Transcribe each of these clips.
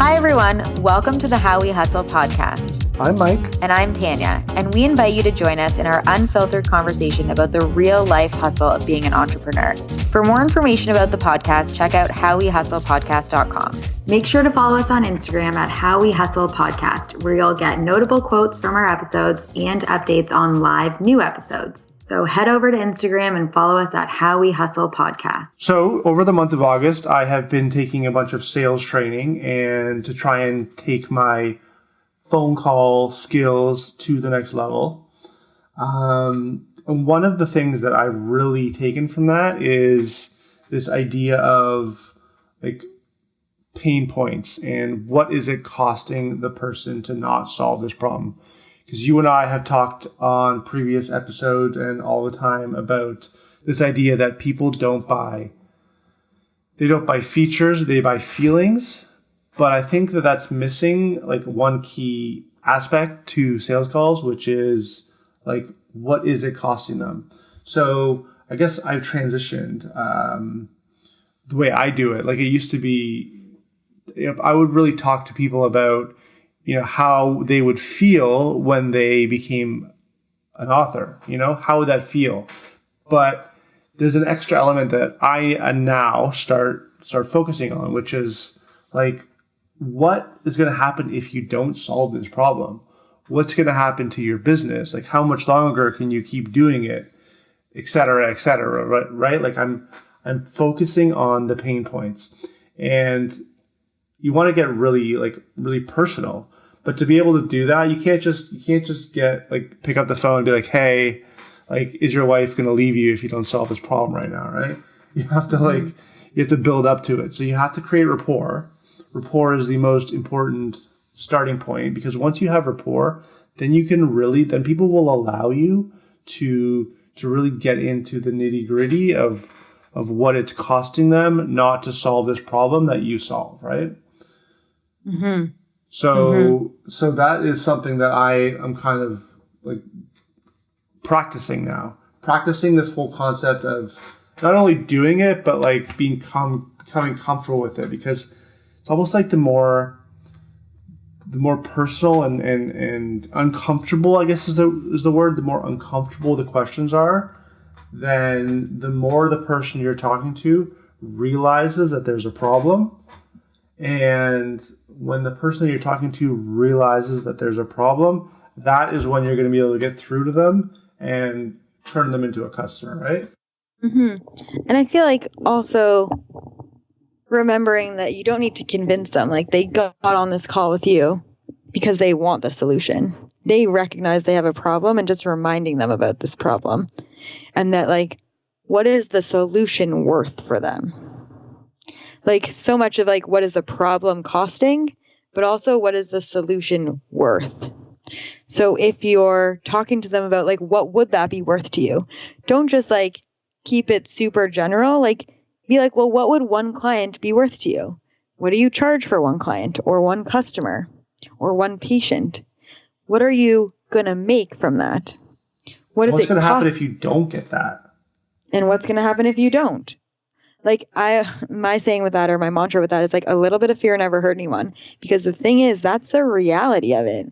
Hi, everyone. Welcome to the How We Hustle podcast. I'm Mike. And I'm Tanya. And we invite you to join us in our unfiltered conversation about the real life hustle of being an entrepreneur. For more information about the podcast, check out howwehustlepodcast.com. Make sure to follow us on Instagram at How We Hustle Podcast, where you'll get notable quotes from our episodes and updates on live new episodes. So head over to Instagram and follow us at How We Hustle Podcast. So over the month of August, I have been taking a bunch of sales training and to try and take my phone call skills to the next level. And one of the things that I've really taken from that is this idea of like pain points and what is it costing the person to not solve this problem. Because you and I have talked on previous episodes and all the time about this idea that people don't buy features, they buy feelings. But I think that that's missing like one key aspect to sales calls, which is like, what is it costing them? So I guess I've transitioned the way I do it. Like it used to be, I would really talk to people about how they would feel when they became an author, how would that feel? But there's an extra element that I now start focusing on, which is like, what is going to happen if you don't solve this problem? What's going to happen to your business? Like, how much longer can you keep doing it, et cetera, right? Like I'm focusing on the pain points, and you want to get really personal. But to be able to do that, you can't just pick up the phone and be like, hey, like, is your wife going to leave you if you don't solve this problem right now, right? You have to build up to it. So you have to create rapport. Rapport is the most important starting point, because once you have rapport, then people will allow you to really get into the nitty gritty of what it's costing them not to solve this problem that you solve, right? Mm-hmm. So that is something that I am kind of like practicing now. Practicing this whole concept of not only doing it, but like becoming comfortable with it, because it's almost like the more personal and uncomfortable, I guess is the word, the more uncomfortable the questions are, then the more the person you're talking to realizes that there's a problem. And when the person you're talking to realizes that there's a problem, that is when you're going to be able to get through to them and turn them into a customer, right? Mm-hmm. And I feel like also remembering that you don't need to convince them. Like, they got on this call with you because they want the solution. They recognize they have a problem, and just reminding them about this problem, and that like, what is the solution worth for them? Like, so much of like, what is the problem costing, but also what is the solution worth? So if you're talking to them about like, what would that be worth to you? Don't just like keep it super general. Like, be like, well, what would one client be worth to you? What do you charge for one client or one customer or one patient? What are you going to make from that? What's going to happen if you don't get that? And what's going to happen if you don't? Like, my saying with that, or my mantra with that, is like, a little bit of fear never hurt anyone. Because the thing is, that's the reality of it.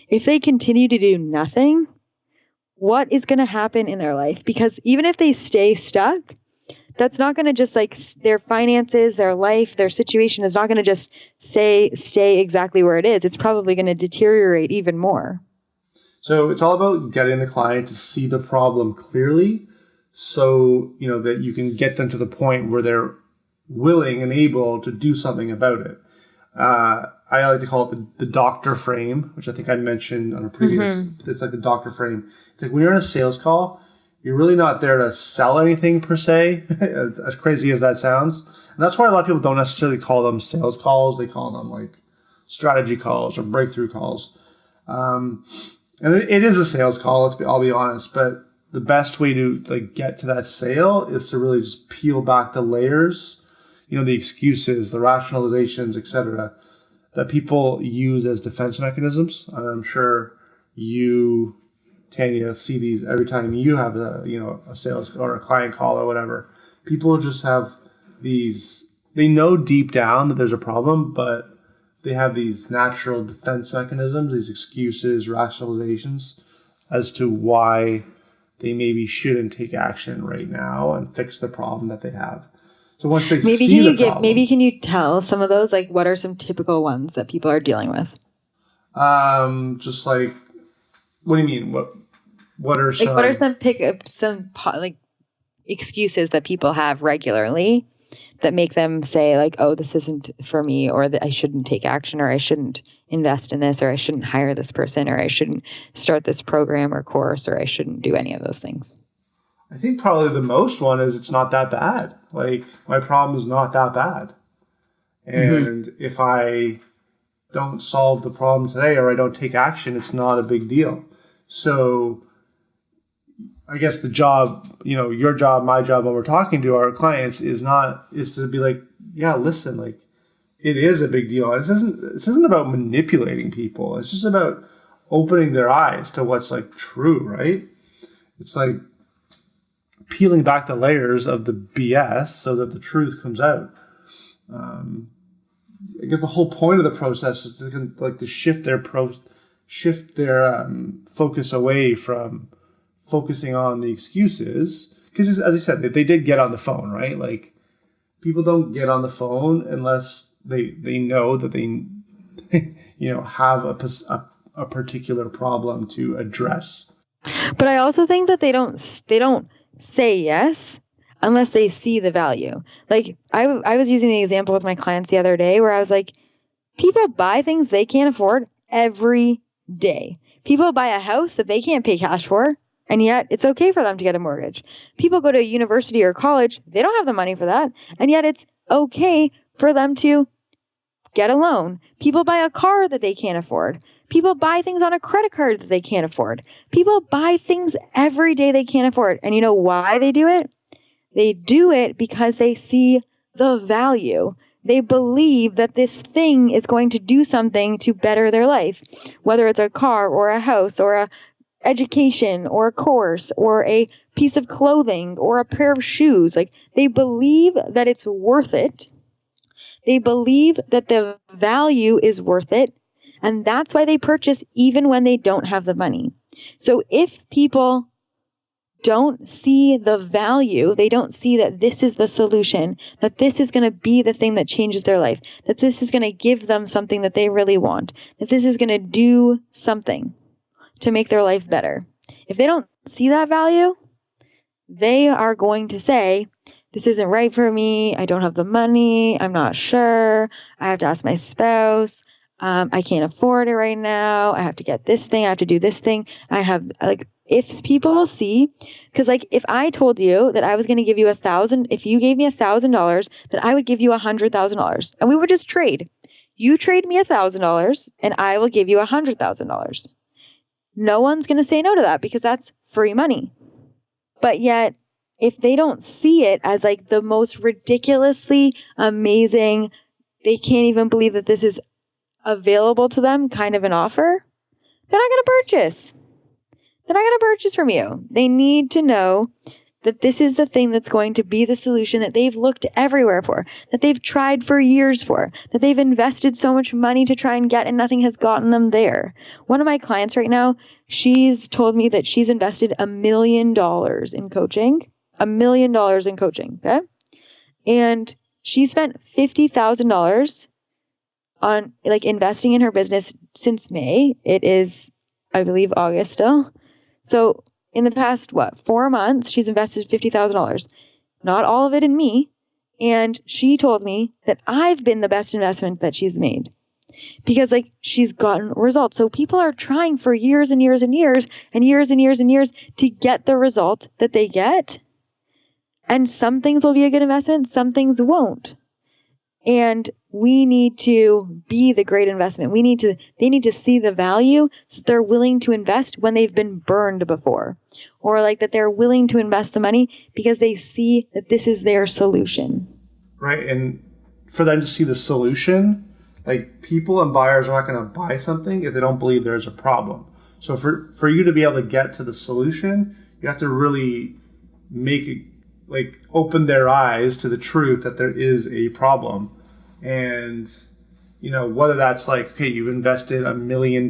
If they continue to do nothing, what is going to happen in their life? Because even if they stay stuck, that's not going to just like their finances, their life, their situation is not going to just stay exactly where it is. It's probably going to deteriorate even more. So it's all about getting the client to see the problem clearly, so that you can get them to the point where they're willing and able to do something about it. I like to call it the doctor frame, which I think I mentioned on a previous. Mm-hmm. It's like the doctor frame. It's like when you're on a sales call, you're really not there to sell anything per se, as crazy as that sounds. And that's why a lot of people don't necessarily call them sales calls. They call them like strategy calls or breakthrough calls. And it is a sales call. I'll be honest, but the best way to like get to that sale is to really just peel back the layers, the excuses, the rationalizations, etc., that people use as defense mechanisms. I'm sure you, Tanya, see these every time you have a sales or a client call or whatever. People just have these. They know deep down that there's a problem, but they have these natural defense mechanisms, these excuses, rationalizations as to why they maybe shouldn't take action right now and fix the problem that they have. So once they see the problem, maybe can you tell some of those, like what are some typical ones that people are dealing with? Just like, what do you mean? What are some? Like what are some like excuses that people have regularly that make them say like, oh, this isn't for me, or that I shouldn't take action, or I shouldn't invest in this, or I shouldn't hire this person, or I shouldn't start this program or course, or I shouldn't do any of those things? I think probably the most one is it's not that bad. Like, my problem is not that bad. And if I don't solve the problem today or I don't take action, it's not a big deal. So I guess the job, your job, my job when we're talking to our clients is to be like, yeah, listen, like, it is a big deal. And this isn't about manipulating people. It's just about opening their eyes to what's like true, right? It's like peeling back the layers of the BS so that the truth comes out. I guess the whole point of the process is to shift their focus away from focusing on the excuses. Because as I said, they did get on the phone, right? Like, people don't get on the phone unless they know that they have a particular problem to address. But I also think that they don't say yes unless they see the value. Like I was using the example with my clients the other day where I was like, people buy things they can't afford every day. People buy a house that they can't pay cash for, and yet it's okay for them to get a mortgage. People go to university or college, they don't have the money for that, and yet it's okay for them to get a loan. People buy a car that they can't afford. People buy things on a credit card that they can't afford. People buy things every day they can't afford. And you know why they do it? They do it because they see the value. They believe that this thing is going to do something to better their life, whether it's a car or a house or a education or a course or a piece of clothing or a pair of shoes. Like, they believe that it's worth it. They believe that the value is worth it. And that's why they purchase even when they don't have the money. So if people don't see the value, they don't see that this is the solution, that this is going to be the thing that changes their life, that this is going to give them something that they really want, that this is going to do something to make their life better. If they don't see that value, they are going to say, this isn't right for me. I don't have the money. I'm not sure. I have to ask my spouse. I can't afford it right now. I have to get this thing. I have to do this thing. If people see, because like if I told you that I was going to give you $1,000, if you gave me $1,000, that I would give you $100,000 and we would just trade. You trade me $1,000 and I will give you $100,000. No one's going to say no to that because that's free money. But yet, if they don't see it as like the most ridiculously amazing, they can't even believe that this is available to them kind of an offer, they're not going to purchase. They're not going to purchase from you. They need to know that this is the thing that's going to be the solution that they've looked everywhere for, that they've tried for years for, that they've invested so much money to try and get and nothing has gotten them there. One of my clients right now, she's told me that she's invested $1 million in coaching, $1 million in coaching. Okay. And she spent $50,000 on like investing in her business since May. It is, I believe, August still. So in the past, 4 months, she's invested $50,000, not all of it in me. And she told me that I've been the best investment that she's made because like she's gotten results. So people are trying for years and years and years and years and years and years to get the result that they get. And some things will be a good investment. Some things won't. And we need to be the great investment. They need to see the value so that they're willing to invest when they've been burned before, or like that they're willing to invest the money because they see that this is their solution. Right. And for them to see the solution, like people and buyers are not going to buy something if they don't believe there's a problem. So for you to be able to get to the solution, you have to really make it, open their eyes to the truth that there is a problem. And whether that's like, okay, you've invested $1 million in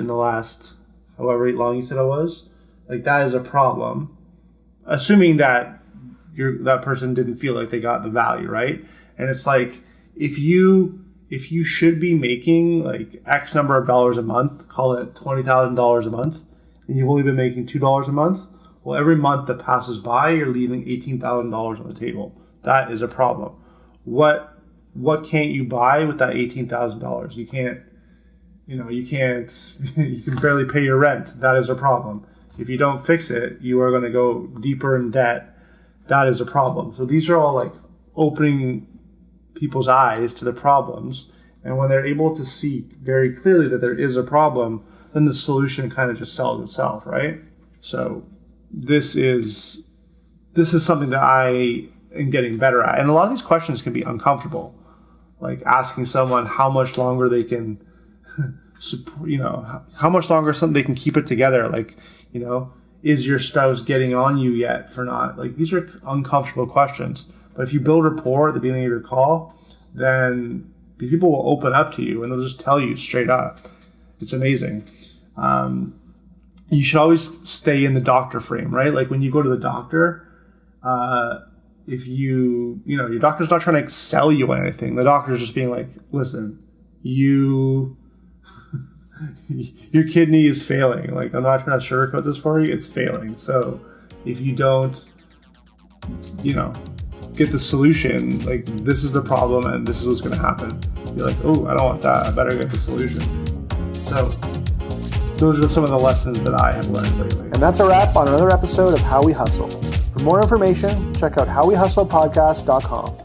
the last however long you said it was, like that is a problem. Assuming that that person didn't feel like they got the value, right? And it's like, if you should be making like X number of dollars a month, call it $20,000 a month, and you've only been making $2 a month, well, every month that passes by, you're leaving $18,000 on the table. That is a problem. What can't you buy with that $18,000? You can't, you can barely pay your rent. That is a problem. If you don't fix it, you are going to go deeper in debt. That is a problem. So these are all like opening people's eyes to the problems. And when they're able to see very clearly that there is a problem, then the solution kind of just sells itself, right? So this is something that I am getting better at. And a lot of these questions can be uncomfortable. Like asking someone how much longer they can, how much longer they can keep it together. Like, is your spouse getting on you yet for not? Like, these are uncomfortable questions. But if you build rapport at the beginning of your call, then these people will open up to you and they'll just tell you straight up. It's amazing. You should always stay in the doctor frame, right? Like when you go to the doctor, if your doctor's not trying to sell you on anything. The doctor's just being like, listen, your kidney is failing. Like, I'm not trying to sugarcoat this for you. It's failing. So if you don't, get the solution, like this is the problem and this is what's going to happen. You're like, oh, I don't want that. I better get the solution. So those are some of the lessons that I have learned lately. And that's a wrap on another episode of How We Hustle. For more information, check out howwehustlepodcast.com.